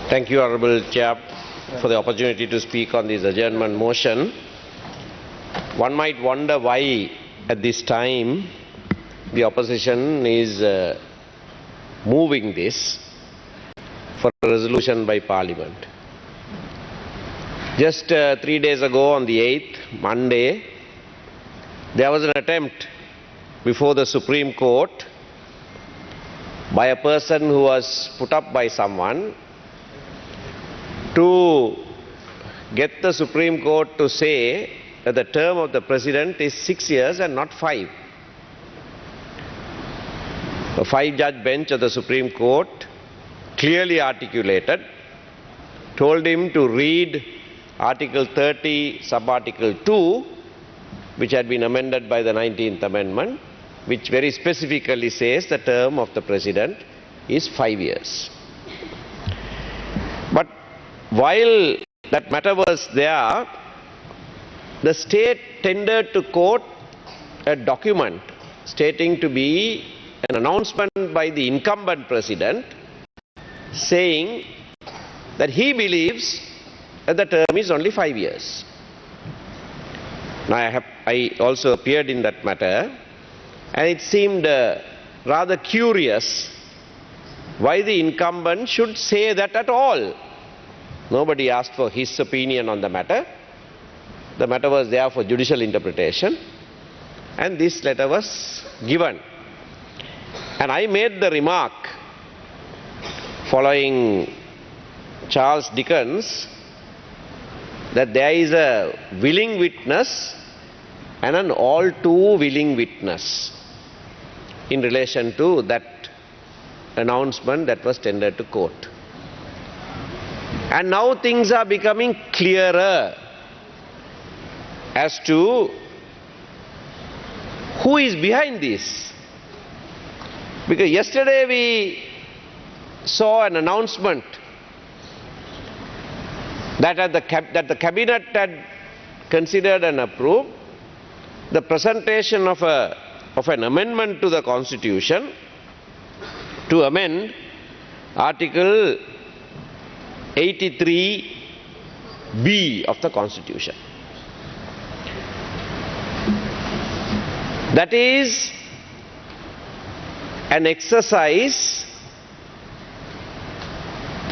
Thank you, Honourable Chair, for the opportunity to speak on this adjournment motion. One might wonder why, at this time, the opposition is moving this for a resolution by Parliament. Just 3 days ago, on the 8th, Monday, there was an attempt before the Supreme Court by a person who was put up by someone to get the Supreme Court to say that the term of the President is 6 years and not 5. The 5-judge bench of the Supreme Court clearly articulated, told him to read Article 30, Sub-Article 2, which had been amended by the 19th Amendment, which very specifically says the term of the President is 5 years. But while that matter was there, the state tendered to court a document stating to be an announcement by the incumbent President saying that he believes that the term is only 5 years. Now I also appeared in that matter, and it seemed rather curious why the incumbent should say that at all. Nobody asked for his opinion on the matter. The matter was there for judicial interpretation, and this letter was given. And I made the remark, following Charles Dickens, that there is a willing witness and an all too willing witness in relation to that announcement that was tendered to court. And now things are becoming clearer as to who is behind this. Because yesterday we saw an announcement that the Cabinet had considered and approved the presentation of an amendment to the Constitution to amend Article 83B of the Constitution. That is an exercise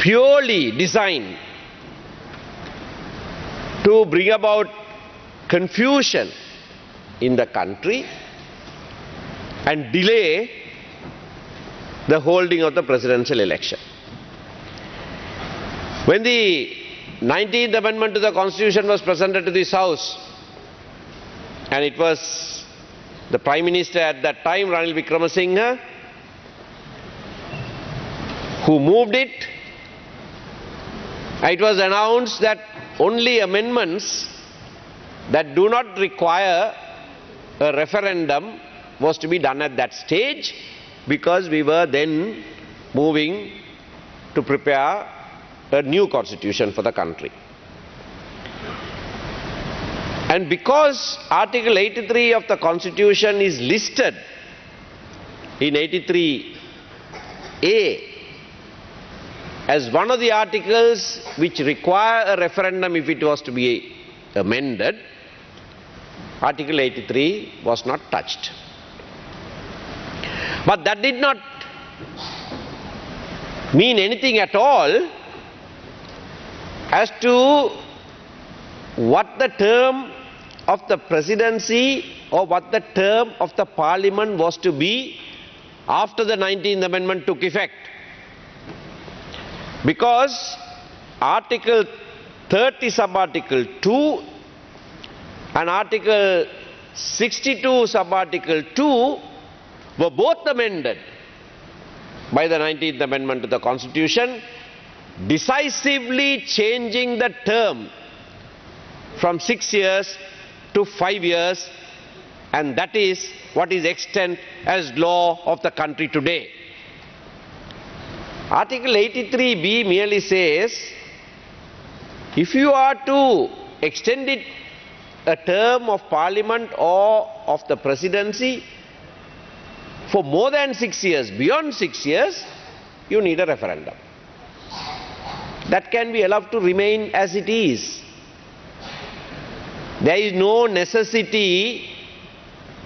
purely designed to bring about confusion in the country and delay the holding of the presidential election. When the 19th Amendment to the Constitution was presented to this House, and it was the Prime Minister at that time, Ranil Wickremesinghe, who moved it, it was announced that only amendments that do not require a referendum was to be done at that stage, because we were then moving to prepare a new constitution for the country. And because Article 83 of the Constitution is listed in 83A as one of the articles which require a referendum if it was to be amended, Article 83 was not touched. But that did not mean anything at all as to what the term of the presidency or what the term of the Parliament was to be after the 19th Amendment took effect. Because Article 30 Sub-Article 2 and Article 62 Sub-Article 2 were both amended by the 19th Amendment to the Constitution, decisively changing the term from 6 years to 5 years, and that is what is extant as law of the country today. Article 83B merely says, if you are to extend it a term of Parliament or of the Presidency for more than 6 years, beyond 6 years, you need a referendum. that can be allowed to remain as it is. There is no necessity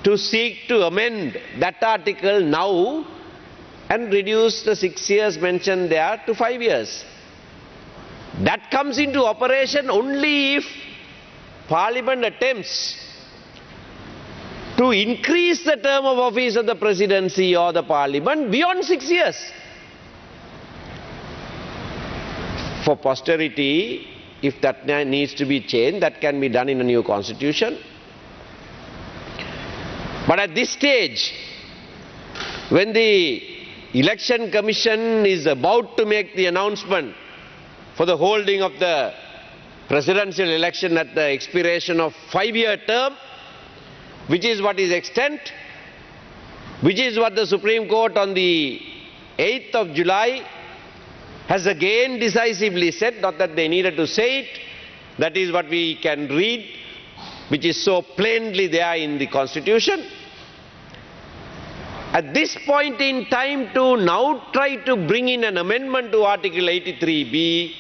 to seek to amend that article now and reduce the 6 years mentioned there to 5 years. That comes into operation only if Parliament attempts to increase the term of office of the presidency or the Parliament beyond 6 years. For posterity, if that needs to be changed, that can be done in a new constitution. But at this stage, when the Election Commission is about to make the announcement for the holding of the presidential election at the expiration of 5-year term, which is what is extant, which is what the Supreme Court on the 8th of July has again decisively said, not that they needed to say it, that is what we can read, which is so plainly there in the Constitution. At this point in time, to now try to bring in an amendment to Article 83B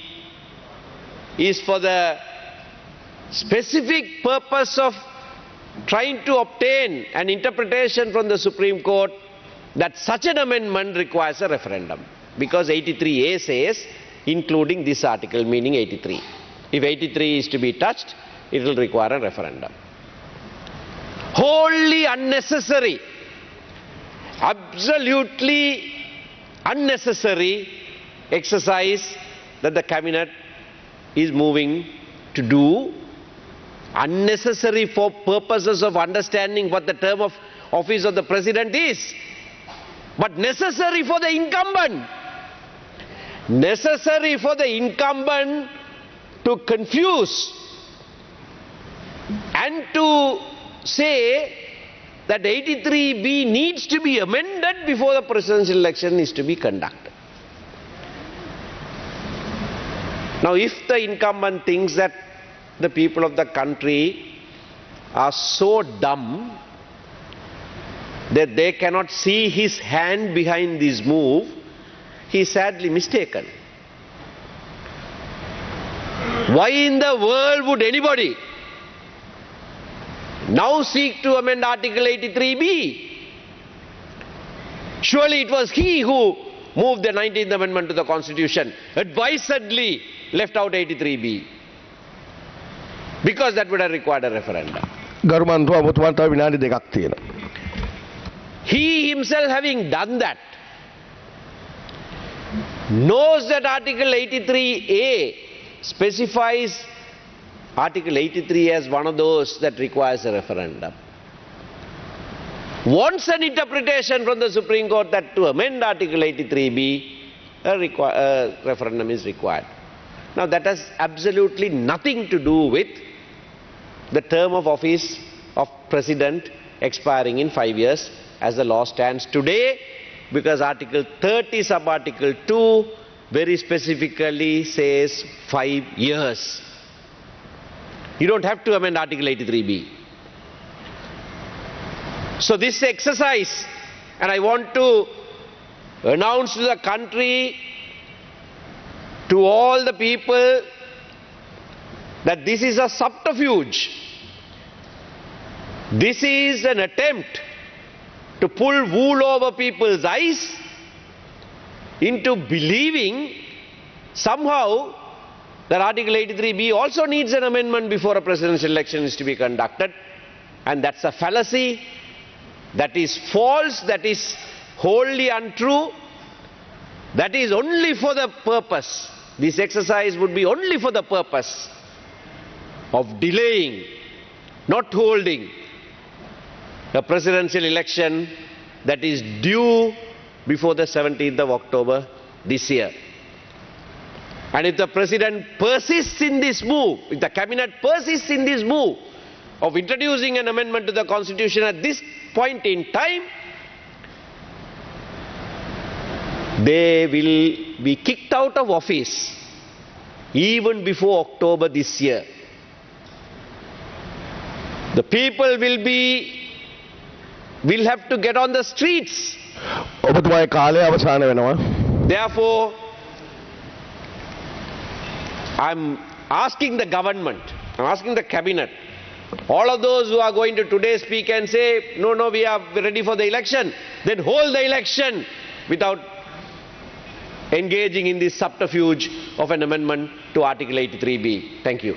is for the specific purpose of trying to obtain an interpretation from the Supreme Court that such an amendment requires a referendum. Because 83A says, including this article, meaning 83. If 83 is to be touched, it will require a referendum. Wholly unnecessary, absolutely unnecessary exercise that the Cabinet is moving to do, unnecessary for purposes of understanding what the term of office of the President is, but necessary for the incumbent. Necessary for the incumbent to confuse and to say that 83B needs to be amended before the presidential election is to be conducted. Now, if the incumbent thinks that the people of the country are so dumb that they cannot see his hand behind this move, he is sadly mistaken. Why in the world would anybody now seek to amend Article 83B? Surely it was he who moved the 19th Amendment to the Constitution, advisedly left out 83B, because that would have required a referendum. He himself, having done that, knows that Article 83A specifies Article 83 as one of those that requires a referendum. Wants an interpretation from the Supreme Court that to amend Article 83B, a referendum is required. Now, that has absolutely nothing to do with the term of office of President expiring in 5 years as the law stands today, because Article 30 sub-Article 2 very specifically says 5 years. You don't have to amend Article 83B. So this exercise, and I want to announce to the country, to all the people, that this is a subterfuge. This is an attempt to pull wool over people's eyes into believing somehow that Article 83B also needs an amendment before a presidential election is to be conducted. And that's a fallacy, that is false, that is wholly untrue, that is only for the purpose, this exercise would be only for the purpose of delaying, not holding, a presidential election that is due before the 17th of October this year. And if the President persists in this move, if the Cabinet persists in this move of introducing an amendment to the Constitution at this point in time, they will be kicked out of office even before October this year. The people will have to get on the streets. Therefore, I'm asking the government, I'm asking the cabinet, all of those who are going to today speak and say, no, no, we are ready for the election, then hold the election without engaging in this subterfuge of an amendment to Article 83B. Thank you.